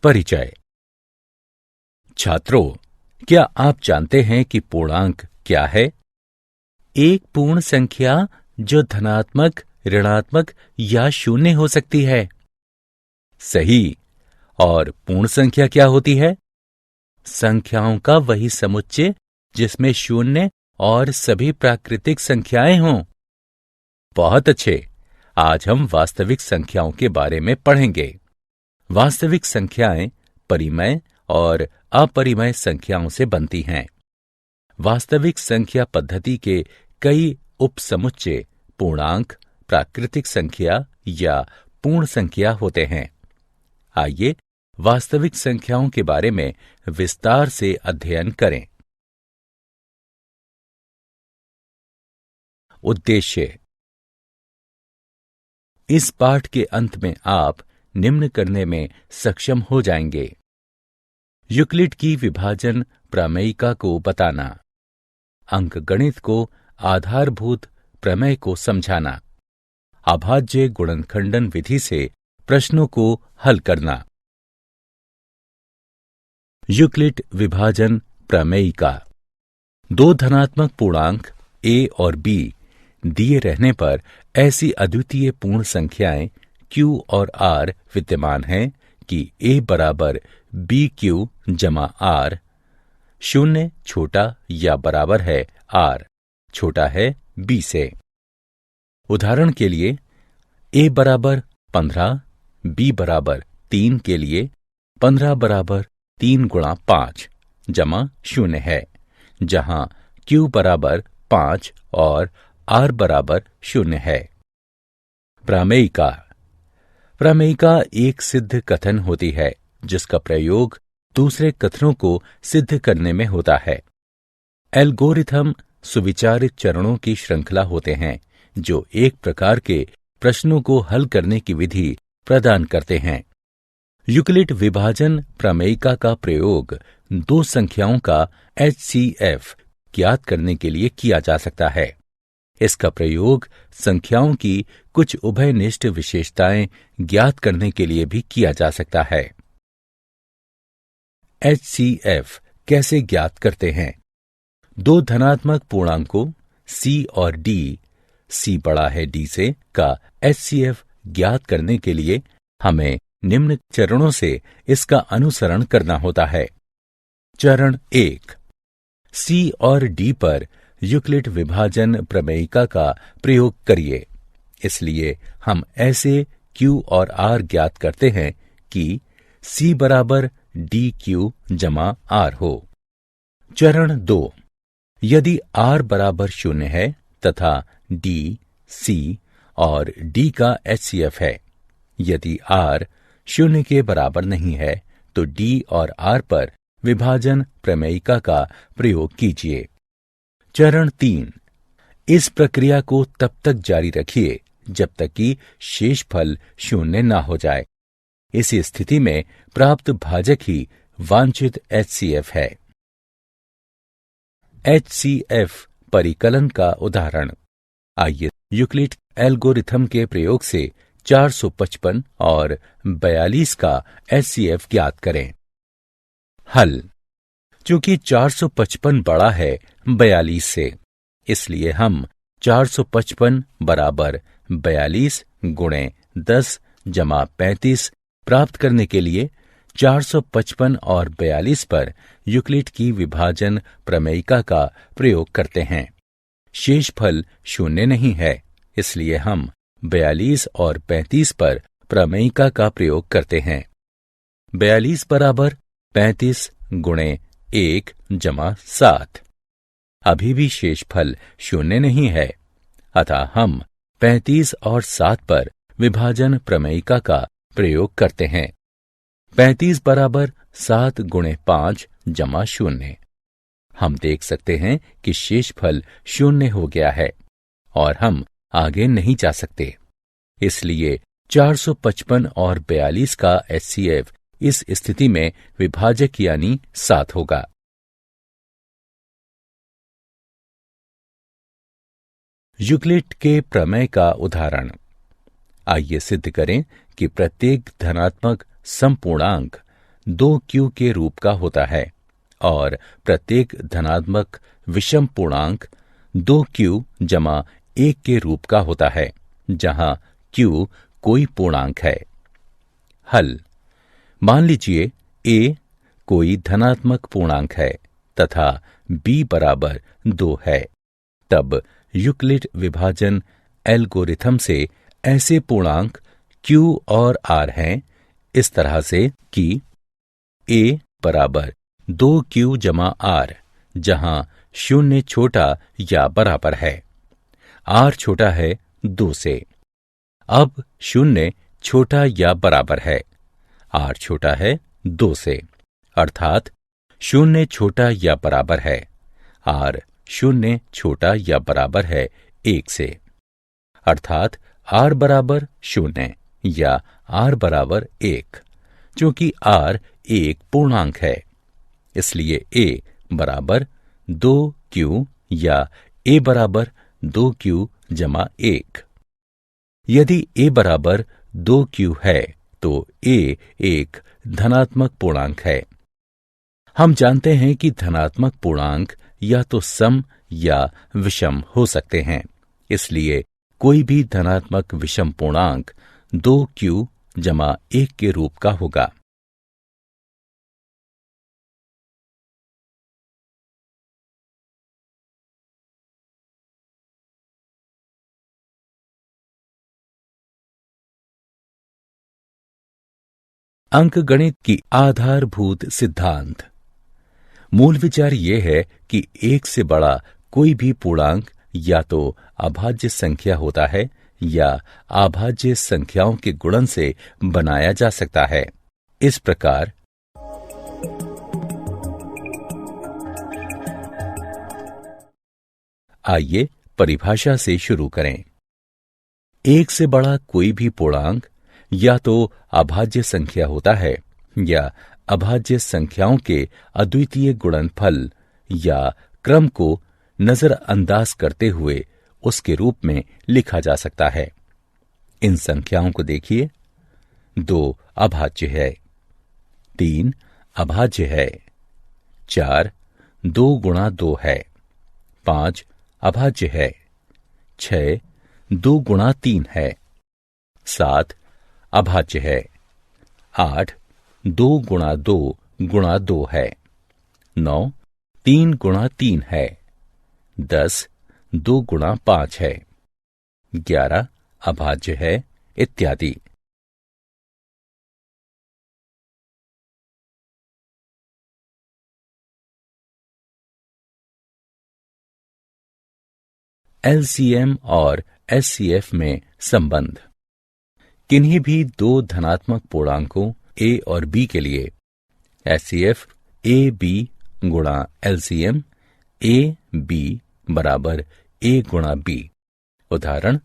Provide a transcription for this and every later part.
परिचय। छात्रों, क्या आप जानते हैं कि पूर्णांक क्या है? एक पूर्ण संख्या जो धनात्मक, ऋणात्मक या शून्य हो सकती है। सही। और पूर्ण संख्या क्या होती है? संख्याओं का वही समुच्चय जिसमें शून्य और सभी प्राकृतिक संख्याएं हों। बहुत अच्छे। आज हम वास्तविक संख्याओं के बारे में पढ़ेंगे। वास्तविक संख्याएं परिमेय और अपरिमेय संख्याओं से बनती हैं। वास्तविक संख्या पद्धति के कई उपसमुच्चय पूर्णांक, प्राकृतिक संख्या या पूर्ण संख्या होते हैं। आइए वास्तविक संख्याओं के बारे में विस्तार से अध्ययन करें। उद्देश्य। इस पाठ के अंत में आप निम्न करने में सक्षम हो जाएंगे। यूक्लिड की विभाजन प्रमेयिका को बताना, अंकगणित को आधारभूत प्रमेय को समझाना, अभाज्य गुणनखंडन विधि से प्रश्नों को हल करना। यूक्लिड विभाजन प्रमेयिका। दो धनात्मक पूर्णांक a और b दिए रहने पर ऐसी अद्वितीय पूर्ण संख्याएं q और r विद्यमान हैं कि a बराबर bq जमा r, शून्य छोटा या बराबर है r, छोटा है b से। उदाहरण के लिए a बराबर 15, b बराबर 3 के लिए 15 बराबर 3 गुणा 5 जमा शून्य है, जहां q बराबर 5 और r बराबर शून्य है। प्रमेयिका। प्रमेयिका एक सिद्ध कथन होती है जिसका प्रयोग दूसरे कथनों को सिद्ध करने में होता है। एल्गोरिथम सुविचारित चरणों की श्रृंखला होते हैं जो एक प्रकार के प्रश्नों को हल करने की विधि प्रदान करते हैं। यूक्लिड विभाजन प्रमेयिका का प्रयोग दो संख्याओं का HCF ज्ञात करने के लिए किया जा सकता है। इसका प्रयोग संख्याओं की कुछ उभयनिष्ठ विशेषताएं ज्ञात करने के लिए भी किया जा सकता है। HCF कैसे ज्ञात करते हैं? दो धनात्मक पूर्णांकों C और D, C बड़ा है D से, का HCF ज्ञात करने के लिए हमें निम्न चरणों से इसका अनुसरण करना होता है। चरण 1। C और D पर यूक्लिड विभाजन प्रमेयिका का प्रयोग करिए। इसलिए हम ऐसे Q और R ज्ञात करते हैं कि C बराबर DQ जमा R हो। चरण 2। यदि R बराबर शून्य है तथा D, C और D का HCF है। यदि R शून्य के बराबर नहीं है तो D और R पर विभाजन प्रमेयिका का प्रयोग कीजिए। चरण 3। इस प्रक्रिया को तब तक जारी रखिए जब तक कि शेषफल शून्य ना हो जाए। इसी स्थिति में प्राप्त भाजक ही वांछित HCF है। HCF परिकलन का उदाहरण। आइए यूक्लिड एल्गोरिथम के प्रयोग से 455 और 42 का HCF ज्ञात करें। हल। चूंकि 455 बड़ा है 42 से, इसलिए हम 455 बराबर 42 गुणे 10 जमा 35 प्राप्त करने के लिए 455 और 42 पर यूक्लिड की विभाजन प्रमेयिका का प्रयोग करते हैं। शेषफल शून्य नहीं है, इसलिए हम 42 और 35 पर प्रमेयिका का प्रयोग करते हैं। 42 बराबर 35 गुणे 1 जमा 7। अभी भी शेषफल शून्य नहीं है, अतः हम 35 और 7 पर विभाजन प्रमेयिका का प्रयोग करते हैं। 35 बराबर 7 गुणे 5 जमा 0। हम देख सकते हैं कि शेषफल शून्य हो गया है और हम आगे नहीं जा सकते। इसलिए 455 और 42 का HCF इस स्थिति में विभाजक यानी 7 होगा। यूक्लिड के प्रमेय का उदाहरण। आइए सिद्ध करें कि प्रत्येक धनात्मक समपूर्णांक 2q के रूप का होता है और प्रत्येक धनात्मक विषम पूर्णांक 2q जमा 1 के रूप का होता है, जहां q कोई पूर्णांक है। हल: मान लीजिए a कोई धनात्मक पूर्णांक है तथा b बराबर 2 है। तब यूक्लिड विभाजन एल्गोरिथम से ऐसे पूर्णांक q और r हैं इस तरह से कि a बराबर 2q जमा r, जहां 0 छोटा या बराबर है, r छोटा है 2 से। अब 0 छोटा या बराबर है, r छोटा है 2 से, अर्थात 0 छोटा या बराबर है, r 0 छोटा या बराबर है 1 से, अर्थात r बराबर 0 या r बराबर 1। चूंकि r एक पूर्णांक है, इसलिए a बराबर 2q या a बराबर 2q जमा 1। यदि a बराबर 2q है तो a एक धनात्मक पूर्णांक है। हम जानते हैं कि धनात्मक पूर्णांक या तो सम या विषम हो सकते हैं, इसलिए कोई भी धनात्मक विषम पूर्णांक 2q जमा 1 के रूप का होगा। अंकगणित की आधारभूत सिद्धांत। मूल विचार यह है कि 1 से बड़ा कोई भी पूर्णांक या तो अभाज्य संख्या होता है या अभाज्य संख्याओं के गुणन से बनाया जा सकता है। इस प्रकार आइए परिभाषा से शुरू करें। 1 से बड़ा कोई भी पूर्णांक या तो अभाज्य संख्या होता है या अभाज्य संख्याओं के अद्वितीय गुणनफल या क्रम को नजरअंदाज करते हुए उसके रूप में लिखा जा सकता है। इन संख्याओं को देखिए। 2 अभाज्य है, 3 अभाज्य है, 4 2 गुणा 2 है, 5 अभाज्य है, 6 2 गुणा 3 है, 7 अभाज्य है, 8 2 गुणा 2 गुणा 2 है, 9 3 गुणा 3 है, 10 2 गुणा 5 है, 11 अभाज्य है, इत्यादि। एलसीएम और एचसीएफ में संबंध। किन्हीं भी 2 धनात्मक पूर्णांकों a और b के लिए एचसीएफ a b गुणा एलसीएम a b बराबर a गुणा b। उदाहरण: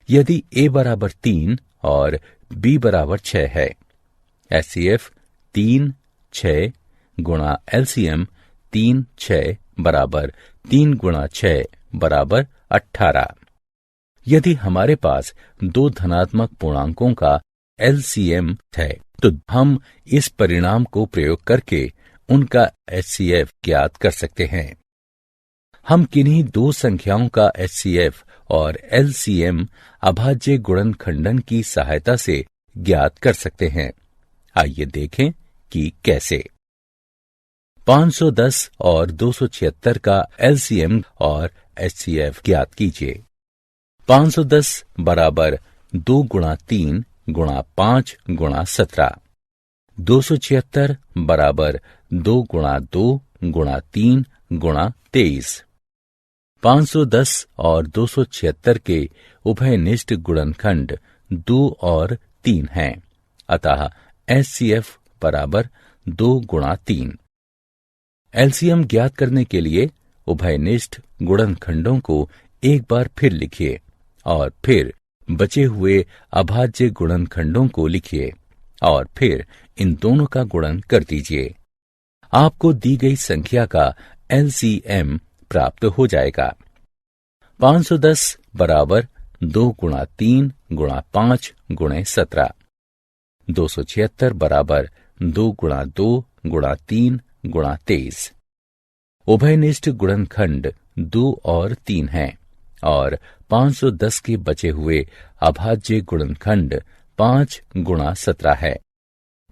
यदि a बराबर 3 और b बराबर 6 है, एचसीएफ 3 6 गुणा एलसीएम 3 6 बराबर 3 गुणा 6 बराबर 18। यदि हमारे पास 2 धनात्मक पूर्णांकों का एलसीएम है तो हम इस परिणाम को प्रयोग करके उनका एचसीएफ ज्ञात कर सकते हैं। हम किन्हीं 2 संख्याओं का एचसीएफ और एलसीएम अभाज्य गुणनखंडन की सहायता से ज्ञात कर सकते हैं। आइए देखें कि कैसे। 510 और 276 का एलसीएम और एचसीएफ ज्ञात कीजिए। 510 बराबर 2 गुणा 3 गुणा 5 गुणा 17। 276 बराबर 2 गुणा 2 गुणा 3 गुणा 23। 510 और 276 के उभयनिष्ठ गुणनखंड 2 और 3 हैं, अतः एचसीएफ बराबर 2 गुणा 3। एलसीएम ज्ञात करने के लिए उभयनिष्ठ गुणनखंडों को एक बार फिर लिखिए और फिर बचे हुए अभाज्य गुणनखंडों को लिखिए और फिर इन दोनों का गुणन कर दीजिए। आपको दी गई संख्या का एलसीएम प्राप्त हो जाएगा। 510 बराबर 2 गुणा 3 गुणा 5 गुणे 17। 276 बराबर 2 गुणा 2 गुणा 3 गुणा 23। उभयनिष्ठ गुणनखंड 2 और 3 हैं और 510 के बचे हुए अभाज्य गुणनखंड 5 गुणा 17 है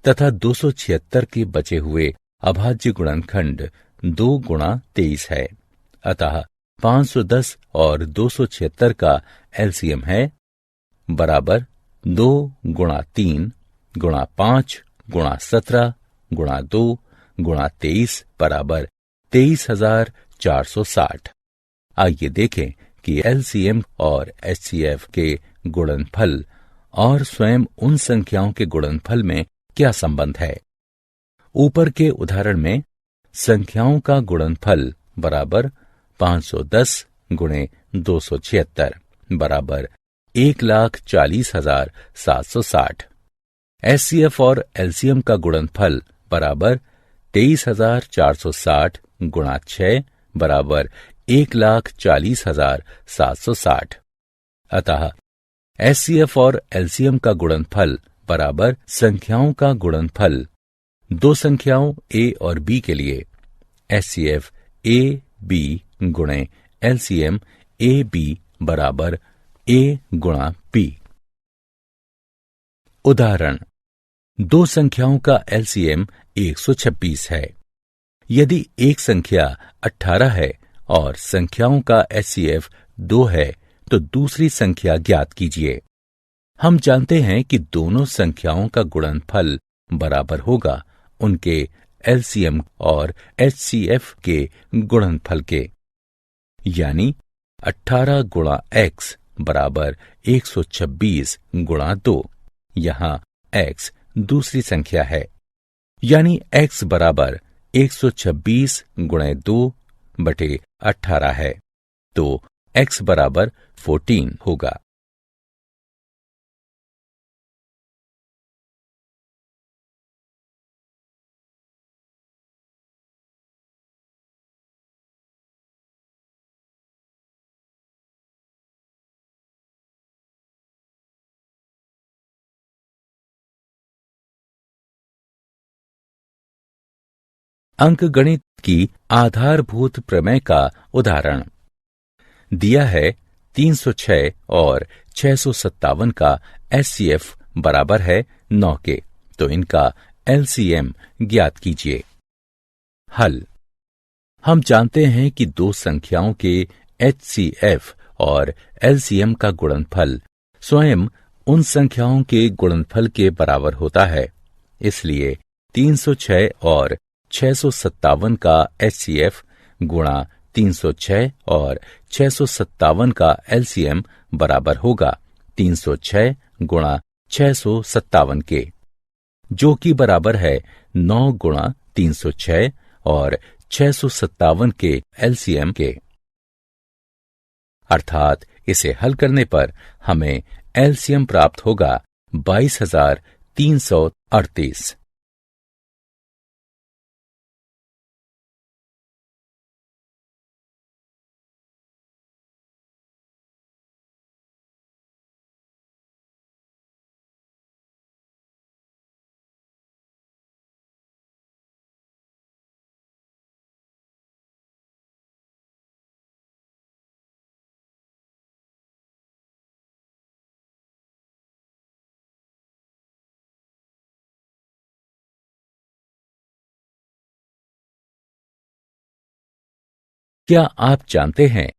तथा 276 के बचे हुए अभाज्य गुणनखंड 2 गुणा 23 है। अतः 510 और 276 का एलसीएम है बराबर 2 गुणा 3 गुणा 5 गुणा 17 गुणा 2 गुणा 23 बराबर 23,460। आइए देखें कि एलसीएम और एचसीएफ के गुणनफल और स्वयं उन संख्याओं के गुणनफल में क्या संबंध है। ऊपर के उदाहरण में संख्याओं का गुणनफल बराबर 510 गुणे 276 बराबर 1,40,760। एचसीएफ और एलसीएम का गुणनफल बराबर 23,460 गुणा 6 बराबर 1,40,760। अतः एचसीएफ और एलसीएम का गुणनफल बराबर संख्याओं का गुणनफल दो संख्याओं ए और बी के लिए एचसीएफ ए बी गुणे एलसीएम ए बी बराबर ए गुणा बी। उदाहरण, दो संख्याओं का एलसीएम 126 है। यदि एक संख्या 18 है और संख्याओं का एचसीएफ 2 है तो दूसरी संख्या ज्ञात कीजिए। हम जानते हैं कि दोनों संख्याओं का गुणनफल बराबर होगा उनके एलसीएम और एचसीएफ के गुणनफल के, यानी 18 गुणा x बराबर 126 गुणा 2। यहां x दूसरी संख्या है, यानी x बराबर 126 गुणे 2 बटे 18 है, तो x बराबर 14 होगा। अंकगणित की आधारभूत प्रमेय का उदाहरण दिया है। 306 और 657 का एचसीएफ बराबर है 9 के, तो इनका एलसीएम ज्ञात कीजिए। हल, हम जानते हैं कि दो संख्याओं के एचसीएफ और एलसीएम का गुणनफल स्वयं उन संख्याओं के गुणनफल के बराबर होता है। इसलिए 306 और 657 का एचसीएफ गुणा 306 और 657 का एलसीएम बराबर होगा 306 गुणा 657 के, जो कि बराबर है 9 गुणा 306 और 657 के एलसीएम के। अर्थात इसे हल करने पर हमें एलसीएम प्राप्त होगा 22,338। क्या आप जानते हैं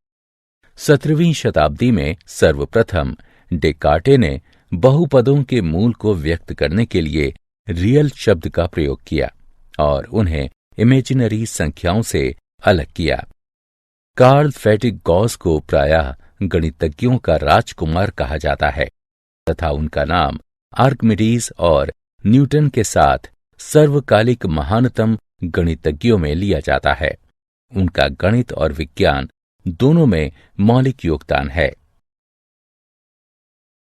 17वीं शताब्दी में सर्वप्रथम डेकार्टे ने बहुपदों के मूल को व्यक्त करने के लिए रियल शब्द का प्रयोग किया और उन्हें इमेजिनरी संख्याओं से अलग किया। कार्ल फ्रेडरिक गॉस को प्रायः गणितज्ञों का राजकुमार कहा जाता है तथा उनका नाम आर्किमिडीज और न्यूटन के साथ सर्वकालिक महानतम गणितज्ञों में लिया जाता है। उनका गणित और विज्ञान दोनों में मौलिक योगदान है।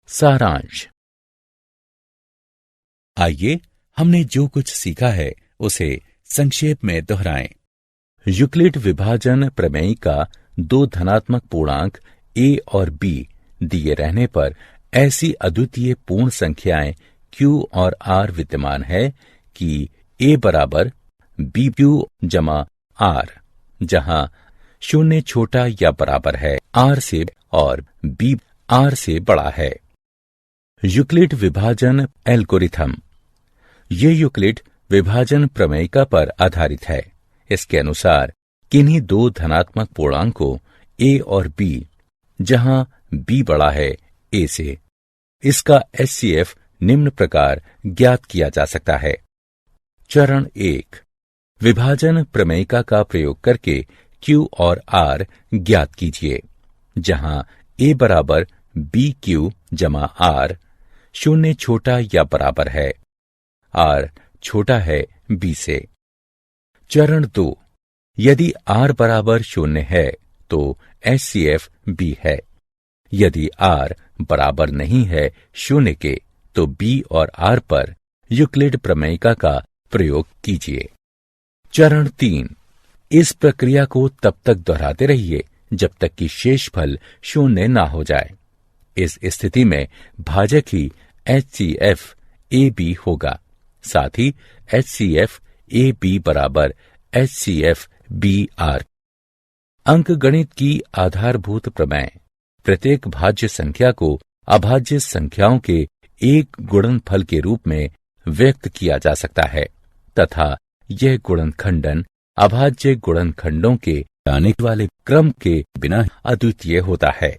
सारांश, आइए हमने जो कुछ सीखा है उसे संक्षेप में दोहराएं। यूक्लिड विभाजन प्रमेय का दो धनात्मक पूर्णांक a और b दिए रहने पर ऐसी अद्वितीय पूर्ण संख्याएं q और r विद्यमान है कि A बराबर BQ जमा R, जहां शून्य छोटा या बराबर है R से और B R से बड़ा है। यूक्लिड विभाजन एल्गोरिथम। ये यूक्लिड विभाजन प्रमेयिका पर आधारित है। इसके अनुसार किन्हीं दो धनात्मक पूर्णांकों A और B, जहां B बड़ा है A से, इसका HCF निम्न प्रकार ज्ञात किया जा सकता है। चरण 1, विभाजन प्रमेयिका का प्रयोग करके Q और R ज्ञात कीजिए, जहां A बराबर BQ जमा R, शून्य छोटा या बराबर है, R छोटा है B से। चरण 2, यदि R बराबर शून्य है तो HCF B है। यदि R बराबर नहीं है शून्य के तो B और R पर यूक्लिड प्रमेयिका का प्रयोग कीजिए। चरण 3, इस प्रक्रिया को तब तक दोहराते रहिए जब तक कि शेषफल शून्य ना हो जाए। इस स्थिति में भाजक ही HCF AB होगा। साथ ही HCF AB बराबर HCF BR। अंकगणित की आधारभूत प्रमेय प्रत्येक भाज्य संख्या को अभाज्य संख्याओं के एक गुणनफल के रूप में व्यक्त किया जा सकता है तथा यह गुणनखंडन अभाज्य गुणनखंडों के आने वाले क्रम के बिना अद्वितीय होता है।